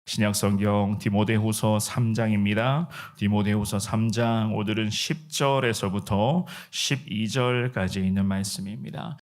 신약성경 디모데후서 3장입니다. 디모데후서 3장 오늘은 10절에서부터 12절까지 있는 말씀입니다.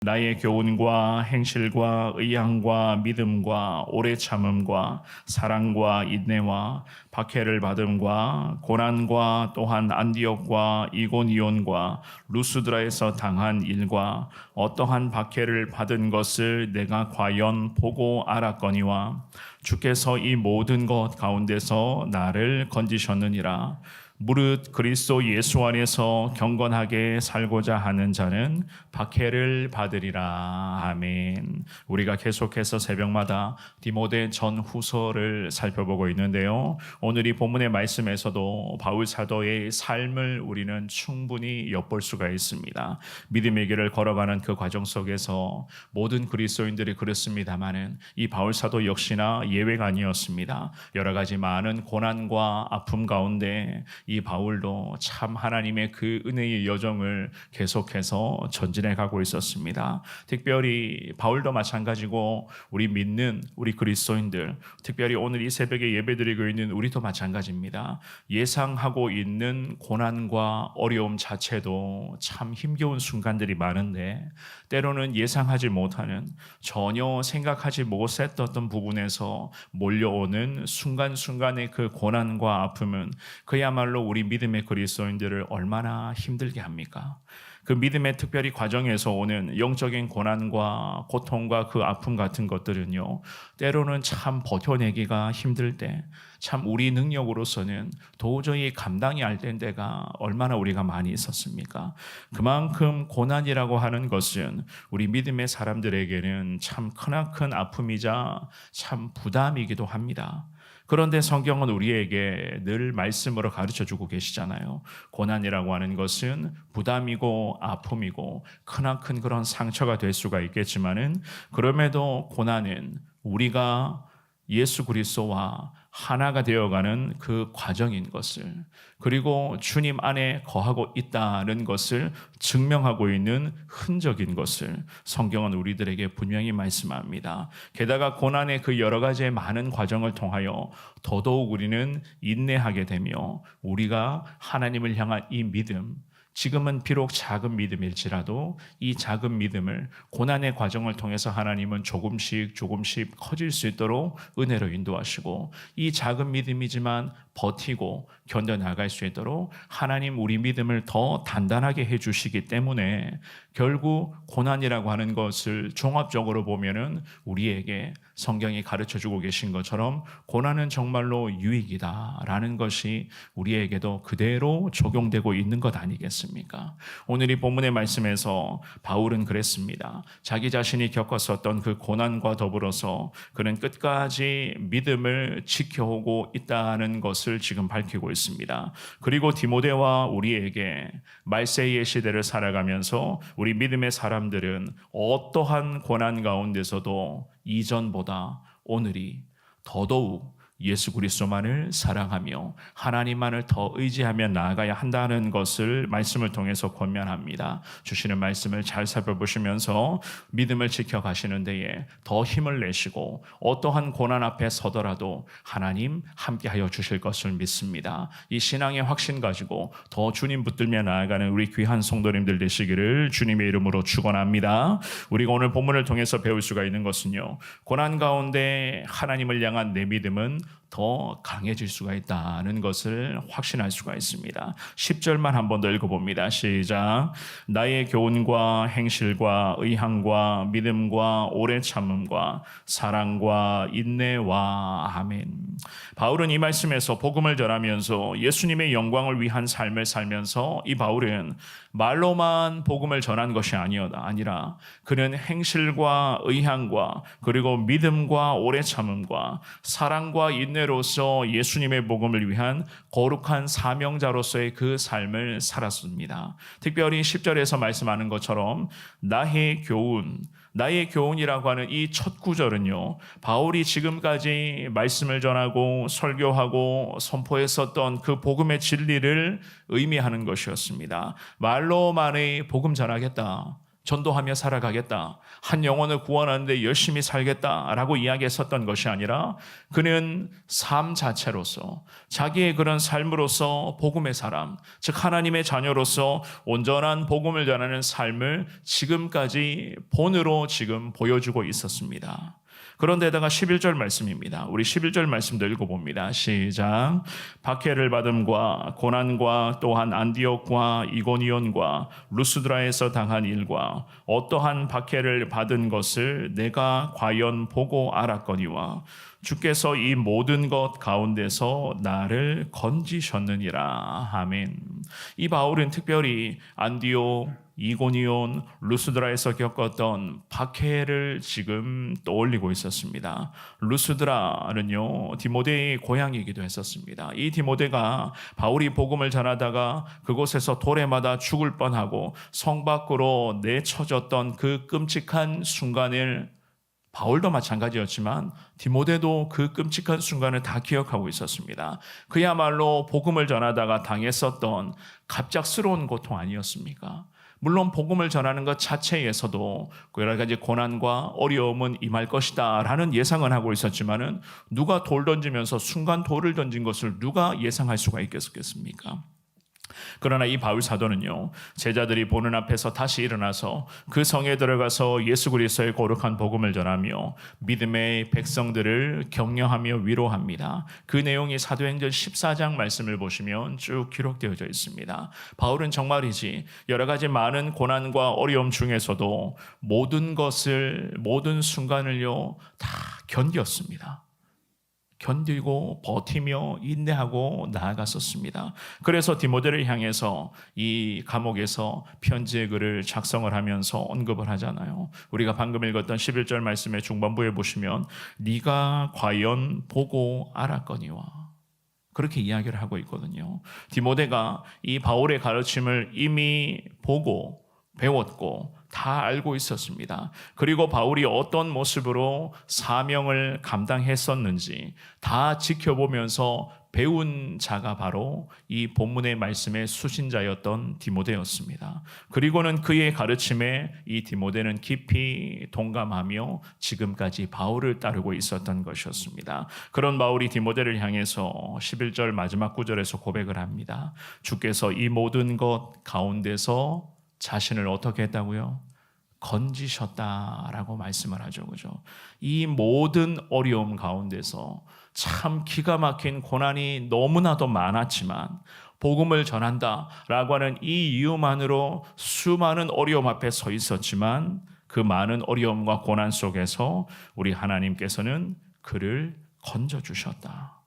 나의 교훈과 행실과 의향과 믿음과 오래 참음과 사랑과 인내와 박해를 받음과 고난과 또한 안디옥과 이고니온과 루스드라에서 당한 일과 어떠한 박해를 받은 것을 내가 과연 보고 알았거니와 주께서 이 모든 것 가운데서 나를 건지셨느니라. 무릇 그리스도 예수 안에서 경건하게 살고자 하는 자는 박해를 받으리라. 아멘. 우리가 계속해서 새벽마다 디모데 전후서를 살펴보고 있는데요. 오늘 이 본문의 말씀에서도 바울 사도의 삶을 우리는 충분히 엿볼 수가 있습니다. 믿음의 길을 걸어가는 그 과정 속에서 모든 그리스도인들이 그렇습니다마는 이 바울 사도 역시나 예외가 아니었습니다. 여러 가지 많은 고난과 아픔 가운데 이 바울도 참 하나님의 그 은혜의 여정을 계속해서 전진해 가고 있었습니다. 특별히 바울도 마찬가지고 우리 믿는 우리 그리스도인들, 특별히 오늘 이 새벽에 예배드리고 있는 우리도 마찬가지입니다. 예상하고 있는 고난과 어려움 자체도 참 힘겨운 순간들이 많은데 때로는 예상하지 못하는, 전혀 생각하지 못했던 부분에서 몰려오는 순간순간의 그 고난과 아픔은 그야말로 우리 믿음의 그리스도인들을 얼마나 힘들게 합니까? 그 믿음의 특별히 과정에서 오는 영적인 고난과 고통과 그 아픔 같은 것들은요, 때로는 참 버텨내기가 힘들 때, 참 우리 능력으로서는 도저히 감당이 안 된 때가 얼마나 우리가 많이 있었습니까? 그만큼 고난이라고 하는 것은 우리 믿음의 사람들에게는 참 크나큰 아픔이자 참 부담이기도 합니다. 그런데 성경은 우리에게 늘 말씀으로 가르쳐주고 계시잖아요. 고난이라고 하는 것은 부담이고 아픔이고 크나큰 그런 상처가 될 수가 있겠지만은, 그럼에도 고난은 우리가 예수 그리스도와 하나가 되어가는 그 과정인 것을, 그리고 주님 안에 거하고 있다는 것을 증명하고 있는 흔적인 것을 성경은 우리들에게 분명히 말씀합니다. 게다가 고난의 그 여러 가지의 많은 과정을 통하여 더더욱 우리는 인내하게 되며, 우리가 하나님을 향한 이 믿음, 지금은 비록 작은 믿음일지라도 이 작은 믿음을 고난의 과정을 통해서 하나님은 조금씩 커질 수 있도록 은혜로 인도하시고, 이 작은 믿음이지만 버티고 견뎌나갈 수 있도록 하나님 우리 믿음을 더 단단하게 해주시기 때문에, 결국 고난이라고 하는 것을 종합적으로 보면은 우리에게 성경이 가르쳐주고 계신 것처럼 고난은 정말로 유익이다라는 것이 우리에게도 그대로 적용되고 있는 것 아니겠습니까? 오늘 이 본문의 말씀에서 바울은 그랬습니다. 자기 자신이 겪었었던 그 고난과 더불어서 그는 끝까지 믿음을 지켜오고 있다는 것을 지금 밝히고 있습니다. 그리고 디모데와 우리에게 말세의 시대를 살아가면서 우리 믿음의 사람들은 어떠한 고난 가운데서도 이전보다 오늘이 더더욱 예수 그리스도만을 사랑하며 하나님만을 더 의지하며 나아가야 한다는 것을 말씀을 통해서 권면합니다. 주시는 말씀을 잘 살펴보시면서 믿음을 지켜가시는 데에 더 힘을 내시고 어떠한 고난 앞에 서더라도 하나님 함께하여 주실 것을 믿습니다. 이 신앙의 확신 가지고 더 주님 붙들며 나아가는 우리 귀한 성도님들 되시기를 주님의 이름으로 축원합니다. 우리가 오늘 본문을 통해서 배울 수가 있는 것은요, 고난 가운데 하나님을 향한 내 믿음은 더 강해질 수가 있다는 것을 확신할 수가 있습니다. 10절만 한 번 더 읽어봅니다. 시작. 나의 교훈과 행실과 의향과 믿음과 오래 참음과 사랑과 인내와 아멘. 바울은 이 말씀에서 복음을 전하면서 예수님의 영광을 위한 삶을 살면서 이 바울은 말로만 복음을 전한 것이 아니라 그는 행실과 의향과 그리고 믿음과 오래 참음과 사랑과 인내로서 예수님의 복음을 위한 거룩한 사명자로서의 그 삶을 살았습니다. 특별히 10절에서 말씀하는 것처럼 나의 교훈이라고 하는 이 첫 구절은요, 바울이 지금까지 말씀을 전하고 설교하고 선포했었던 그 복음의 진리를 의미하는 것이었습니다. 말로만의 복음 전하겠다, 전도하며 살아가겠다. 한 영혼을 구원하는데 열심히 살겠다라고 이야기했었던 것이 아니라 그는 삶 자체로서 자기의 그런 삶으로서 복음의 사람, 즉 하나님의 자녀로서 온전한 복음을 전하는 삶을 지금까지 본으로 지금 보여주고 있었습니다. 그런데다가 11절 말씀입니다. 우리 11절 말씀도 읽어봅니다. 시작. 박해를 받음과 고난과 또한 안디옥과 이고니온과 루스드라에서 당한 일과 어떠한 박해를 받은 것을 내가 과연 보고 알았거니와 주께서 이 모든 것 가운데서 나를 건지셨느니라. 아멘. 이 바울은 특별히 안디옥, 이고니온, 루스드라에서 겪었던 박해를 지금 떠올리고 있었습니다. 루스드라는요, 디모데의 고향이기도 했었습니다. 이 디모데가 바울이 복음을 전하다가 그곳에서 돌에 맞아 죽을 뻔하고 성 밖으로 내쳐졌던 그 끔찍한 순간을 바울도 마찬가지였지만 디모데도 그 끔찍한 순간을 다 기억하고 있었습니다. 그야말로 복음을 전하다가 당했었던 갑작스러운 고통 아니었습니까? 물론 복음을 전하는 것 자체에서도 여러 가지 고난과 어려움은 임할 것이다 라는 예상은 하고 있었지만은 누가 돌 던지면서 순간 돌을 던진 것을 누가 예상할 수가 있겠습니까? 그러나 이 바울 사도는요, 제자들이 보는 앞에서 다시 일어나서 그 성에 들어가서 예수 그리스도의 거룩한 복음을 전하며 믿음의 백성들을 격려하며 위로합니다. 그 내용이 사도행전 14장 말씀을 보시면 쭉 기록되어져 있습니다. 바울은 정말이지 여러 가지 많은 고난과 어려움 중에서도 모든 순간을요 다 견뎠습니다. 견디고 버티며 인내하고 나아갔었습니다. 그래서 디모데를 향해서 이 감옥에서 편지의 글을 작성을 하면서 언급을 하잖아요. 우리가 방금 읽었던 11절 말씀의 중반부에 보시면 네가 과연 보고 알았거니와 그렇게 이야기를 하고 있거든요. 디모데가 이 바울의 가르침을 이미 보고 배웠고 다 알고 있었습니다. 그리고 바울이 어떤 모습으로 사명을 감당했었는지 다 지켜보면서 배운 자가 바로 이 본문의 말씀의 수신자였던 디모데였습니다. 그리고는 그의 가르침에 이 디모데는 깊이 동감하며 지금까지 바울을 따르고 있었던 것이었습니다. 그런 바울이 디모데를 향해서 11절 마지막 구절에서 고백을 합니다. 주께서 이 모든 것 가운데서 자신을 어떻게 했다고요? 건지셨다라고 말씀을 하죠. 그죠? 이 모든 어려움 가운데서 참 기가 막힌 고난이 너무나도 많았지만 복음을 전한다라고 하는 이 이유만으로 수많은 어려움 앞에 서 있었지만 그 많은 어려움과 고난 속에서 우리 하나님께서는 그를 건져주셨다.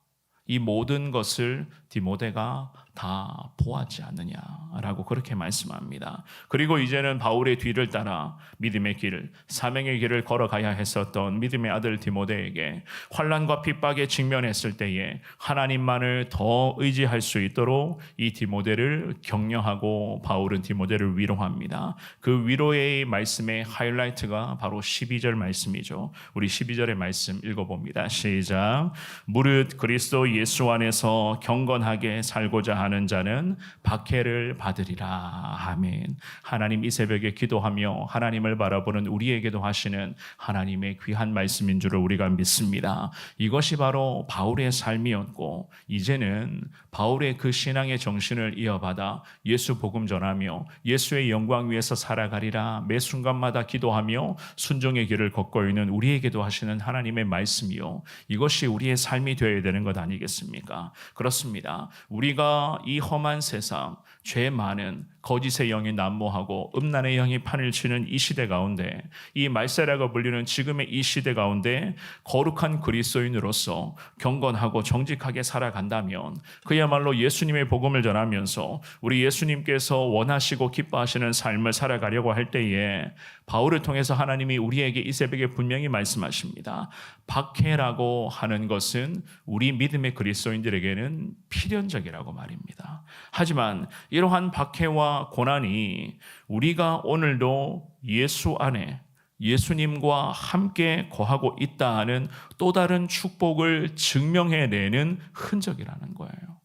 이 모든 것을 디모데가 다 보았지 않느냐라고 그렇게 말씀합니다. 그리고 이제는 바울의 뒤를 따라 믿음의 길, 사명의 길을 걸어가야 했었던 믿음의 아들 디모데에게 환난과 핍박에 직면했을 때에 하나님만을 더 의지할 수 있도록 이 디모데를 격려하고 바울은 디모데를 위로합니다. 그 위로의 말씀의 하이라이트가 바로 12절 말씀이죠. 우리 12절의 말씀 읽어봅니다. 시작. 무릇 그리스도 예수 안에서 경건하게 살고자 하는 자는 박해를 받으리라. 아멘. 하나님 이 새벽에 기도하며 하나님을 바라보는 우리에게도 하시는 하나님의 귀한 말씀인 줄을 우리가 믿습니다. 이것이 바로 바울의 삶이었고 이제는 바울의 그 신앙의 정신을 이어받아 예수 복음 전하며 예수의 영광 위에서 살아가리라 매 순간마다 기도하며 순종의 길을 걷고 있는 우리에게도 하시는 하나님의 말씀이요. 이것이 우리의 삶이 되어야 되는 것 아니겠습니까? 그렇습니다. 우리가 이 험한 세상, 죄 많은 거짓의 영이 난무하고 음란의 영이 판을 치는 이 시대 가운데 이 말세라고 불리는 지금의 이 시대 가운데 거룩한 그리스도인으로서 경건하고 정직하게 살아간다면 그야말로 예수님의 복음을 전하면서 우리 예수님께서 원하시고 기뻐하시는 삶을 살아가려고 할 때에 바울을 통해서 하나님이 우리에게 이 새벽에 분명히 말씀하십니다. 박해라고 하는 것은 우리 믿음의 그리스도인들에게는 필연적이라고 말입니다. 하지만 이러한 박해와 고난이 우리가 오늘도 예수 안에 예수님과 함께 거하고 있다는 또 다른 축복을 증명해내는 흔적이라는 거예요.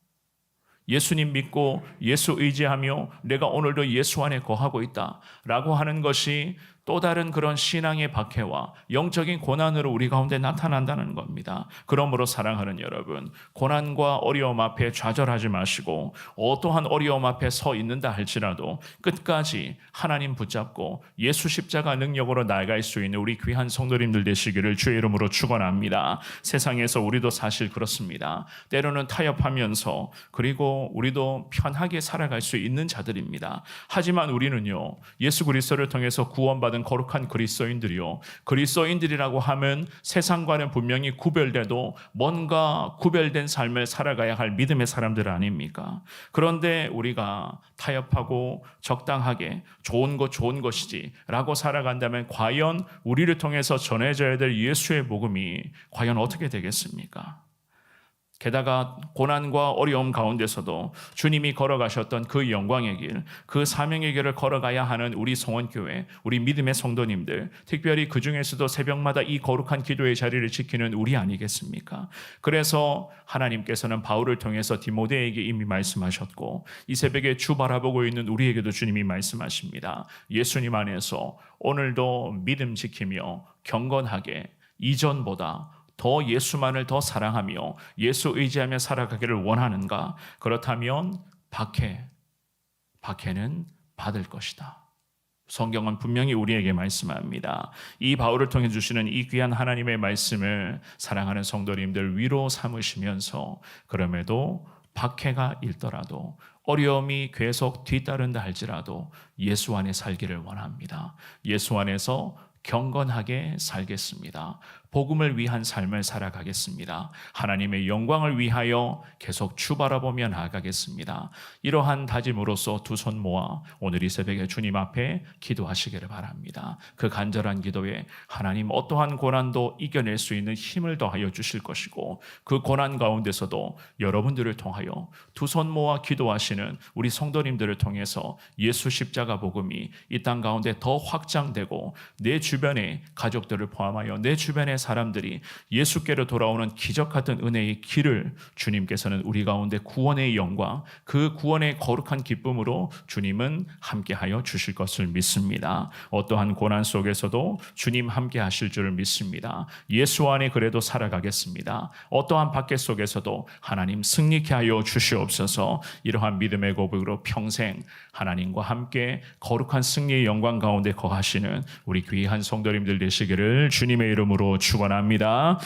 예수님 믿고 예수 의지하며 내가 오늘도 예수 안에 거하고 있다라고 하는 것이 또 다른 그런 신앙의 박해와 영적인 고난으로 우리 가운데 나타난다는 겁니다. 그러므로 사랑하는 여러분, 고난과 어려움 앞에 좌절하지 마시고 어떠한 어려움 앞에 서 있는다 할지라도 끝까지 하나님 붙잡고 예수 십자가 능력으로 나아갈 수 있는 우리 귀한 성도님들 되시기를 주의 이름으로 축원합니다. 세상에서 우리도 사실 그렇습니다. 때로는 타협하면서 그리고 우리도 편하게 살아갈 수 있는 자들입니다. 하지만 우리는요, 예수 그리스도를 통해서 구원받은 거룩한 그리스도인들이요, 그리스도인들이라고 하면 세상과는 분명히 구별돼도 뭔가 구별된 삶을 살아가야 할 믿음의 사람들 아닙니까? 그런데 우리가 타협하고 적당하게 좋은 것이지 라고 살아간다면 과연 우리를 통해서 전해져야 될 예수의 복음이 과연 어떻게 되겠습니까? 게다가 고난과 어려움 가운데서도 주님이 걸어가셨던 그 영광의 길, 그 사명의 길을 걸어가야 하는 우리 성원교회, 우리 믿음의 성도님들, 특별히 그 중에서도 새벽마다 이 거룩한 기도의 자리를 지키는 우리 아니겠습니까? 그래서 하나님께서는 바울을 통해서 디모데에게 이미 말씀하셨고 이 새벽에 주 바라보고 있는 우리에게도 주님이 말씀하십니다. 예수님 안에서 오늘도 믿음 지키며 경건하게 이전보다 더 예수만을 더 사랑하며 예수 의지하며 살아가기를 원하는가? 그렇다면 박해는 받을 것이다. 성경은 분명히 우리에게 말씀합니다. 이 바울을 통해 주시는 이 귀한 하나님의 말씀을 사랑하는 성도님들 위로 삼으시면서 그럼에도 박해가 있더라도 어려움이 계속 뒤따른다 할지라도 예수 안에 살기를 원합니다. 예수 안에서 경건하게 살겠습니다. 복음을 위한 삶을 살아가겠습니다. 하나님의 영광을 위하여 계속 주 바라보며 나아가겠습니다. 이러한 다짐으로써 두 손 모아 오늘 이 새벽에 주님 앞에 기도하시기를 바랍니다. 그 간절한 기도에 하나님 어떠한 고난도 이겨낼 수 있는 힘을 더하여 주실 것이고 그 고난 가운데서도 여러분들을 통하여 두 손 모아 기도하시는 우리 성도님들을 통해서 예수 십자가 복음이 이 땅 가운데 더 확장되고 내 주변의 가족들을 포함하여 내 주변의 사람들이 예수께로 돌아오는 기적 같은 은혜의 길을 주님께서는 우리 가운데 구원의 영광, 그 구원의 거룩한 기쁨으로 주님은 함께하여 주실 것을 믿습니다. 어떠한 고난 속에서도 주님 함께 하실 줄을 믿습니다. 예수 안에 그래도 살아가겠습니다. 어떠한 박해 속에서도 하나님 승리케 하여 주시옵소서. 이러한 믿음의 고백으로 평생 하나님과 함께 거룩한 승리의 영광 가운데 거하시는 우리 귀한 성도님들 되시기를 주님의 이름으로 축원합니다.